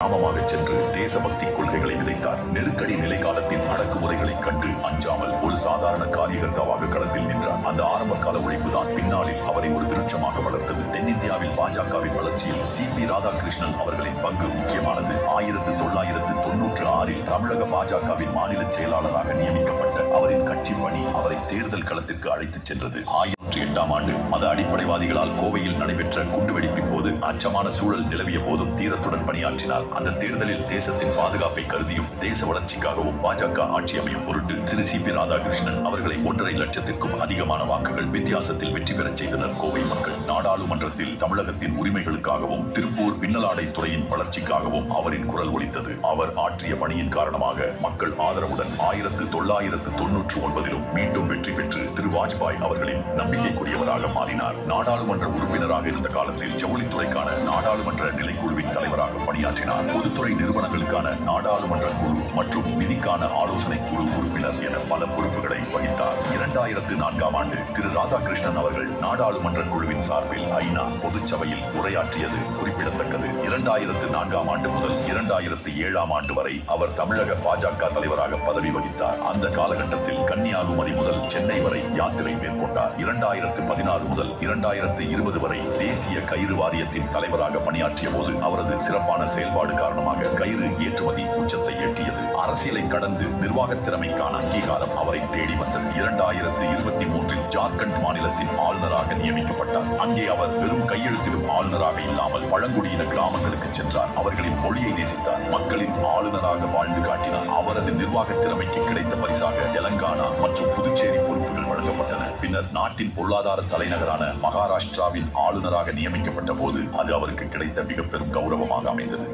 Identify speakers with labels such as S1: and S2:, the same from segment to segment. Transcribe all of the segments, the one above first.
S1: கிராமமாக சென்று தேசபக்தி கொள்கைகளை விதைத்தார். நெருக்கடி நிலை காலத்தின் அடக்குமுறைகளை கண்டு அஞ்சாமல் ஒரு சாதாரண காரியகர்த்தாவாக களத்தில் நின்றார். அந்த ஆரம்ப கால உழைப்புதான் பின்னாளில் அவரை ஒரு விருட்சமாக வளர்த்தது. தென்னிந்தியாவில் பாஜகவின் வளர்ச்சியில் சி.பி. ராதாகிருஷ்ணன் அவர்களின் பங்கு முக்கியமானது. 1996 தமிழக பாஜகவின் மாநில செயலாளராக நியமிக்கப்பட்ட அவரின் கட்சி பணி அவரை தேர்தல் களத்திற்கு அழைத்துச் சென்றது. 2008 மத அடிப்படைவாதிகளால் கோவையில் நடைபெற்ற குண்டுவெடிப்பின் போது அச்சமான சூழல் நிலவிய போதும் தீரத்துடன் பணியாற்றினார். அந்த தேர்தலில் தேசத்தின் பாதுகாப்பை கருதியும் தேச வளர்ச்சிக்காகவும் பாஜக ஆட்சி அமையும் பொருட்டு திரு சி.பி. ராதாகிருஷ்ணன் அவர்களை 1.5 லட்சத்திற்கும் அதிகமான வாக்குகள் வித்தியாசத்தில் வெற்றி பெறச் செய்தனர் கோவை மக்கள். நாடாளுமன்றத்தில் தமிழகத்தின் உரிமைகளுக்காகவும் திருப்பூர் பின்னலாடை துறையின் வளர்ச்சிக்காகவும் அவரின் குரல் ஒலித்தது. அவர் ஆற்றிய பணியின் காரணமாக மக்கள் ஆதரவுடன் 1999 மீண்டும் வெற்றி பெற்று திரு வாஜ்பாய் அவர்களின் நம்பிக்கைக்குரியவராக மாறினார். நாடாளுமன்ற உறுப்பினராக இருந்த காலத்தில் ஜவுளித்துறைக்கான நாடாளுமன்ற நிலைக்குழுவின் தலைவராக பணியாற்றினார். பொதுத்துறை நிறுவனங்களுக்கான நாடாளுமன்ற குழு மற்றும் நிதிக்கான ஆலோசனை குழு உறுப்பினர் என பல பொறுப்புகளை வகித்தார். 2004 திரு ராதாகிருஷ்ணன் அவர்கள் நாடாளுமன்ற குழுவின் சார்பில் ஐநா பொதுச்சபையில் உரையாற்றியது குறிப்பிடத்தக்கது. 2004 முதல் 2007 வரை அவர் தமிழக பாஜக தலைவராக பதவி வகித்தார். அந்த காலகட்டத்தில் கன்னியாகுமரி முதல் சென்னை வரை யாத்திரை மேற்கொண்டார். 2016 முதல் 2020 வரை தேசிய கயிறு வாரியத்தின் தலைவராக பணியாற்றிய போது அவரது சிறப்பான செயல்பாடு காரணமாக கயிறு ஏற்றுமதி உச்சத்தை எட்டியது. அரசியலை கடந்து நிர்வாகத் திறமைக்கான அங்கீகாரம் அவரை தேடி வந்தது. 2023 ஜார்க்கண்ட் மாநிலத்தின் ஆளுநராக நியமிக்கப்பட்டார். அங்கே அவர் வெறும் கையெழுத்திடும் ஆளுநராக இல்லாமல் பழங்குடியின கிராமங்களுக்கு சென்றார். அவர்களின் மொழியை நேசித்தார். மக்களின் ஆளுநராக வாழ்ந்து காட்டினார். அவரது நிர்வாகத் திறமைக்கு கிடைத்த பரிசாக தெலங்கானா மற்றும் புதுச்சேரி பொறுப்புகள் வழங்கப்பட்டன. பின்னர் நாட்டின் பொருளாதார தலைநகரான மகாராஷ்டிராவின் ஆளுநராக நியமிக்கப்பட்ட போது அது அவருக்கு கிடைத்த மிக பெரும் கௌரவமாக அமைந்தது.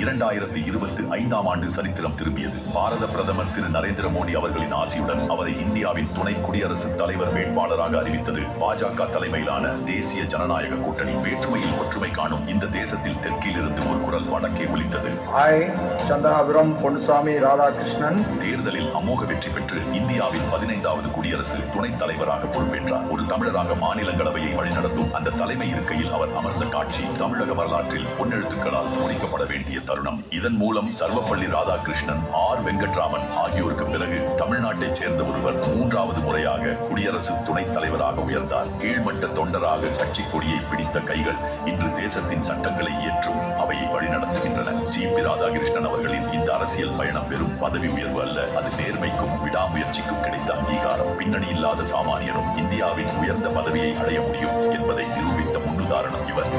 S1: 2025 சரித்திரம் திரும்பியது. பாரத பிரதமர் திரு நரேந்திர மோடி அவர்களின் ஆசியுடன் அவரை இந்தியாவின் துணை குடியரசுத் தலைவர் வேட்பாளராக அறிவித்தது பாஜக தலைமையிலான தேசிய ஜனநாயக கூட்டணி. வேற்றுமையில் ஒற்றுமை காணும் இந்த தேசத்தில் தெற்கில் இருந்து ஒரு குரல் வடக்கே ஒலித்தது.
S2: சந்திராபுரம் பொன்னுசாமி ராதாகிருஷ்ணன்
S1: தேர்தலில் அமோக வெற்றி பெற்று இந்தியாவின் 15வது குடியரசு துணைத் தலைவராக பொறுப்பேற்றார். ஒரு தமிழராக மாநிலங்களவையை வழிநடத்தும் அந்த தலைமை இருக்கையில் அவர் அமர்ந்த காட்சி தமிழக வரலாற்றில் பொன்னெழுத்துக்களால் பொறிக்கப்பட வேண்டிய தருணம். இதன் மூலம் சர்வப்பள்ளி ராதாகிருஷ்ணன், ஆர். வெங்கட்ராமன் ஆகியோருக்கு பிறகு தமிழ்நாட்டைச் சேர்ந்த ஒருவர் 3வது முறையாக குடியரசு துணைத் தலைவராக உயர்ந்தார். கீழ்மட்ட தொண்டராக கட்சி கொடியை பிடித்த கைகள் இன்று தேசத்தின் சட்டங்களை ஏற்றும் அவையை வழிநடத்துகின்றன. சி.பி. ராதாகிருஷ்ணன் அவர்களின் இந்த அரசியல் பயணம் பெறும் பதவி உயர்வு அல்ல, அது நேர்மைக்கும் விடாமுயற்சிக்கும் கிடைத்த அங்கீகாரம். பின்னணி இல்லாத சாமானியனும் இந்தியாவின் உயர்ந்த பதவியை அடைய முடியும் என்பதை நிரூபித்த முன்னுதாரணம் இவர்.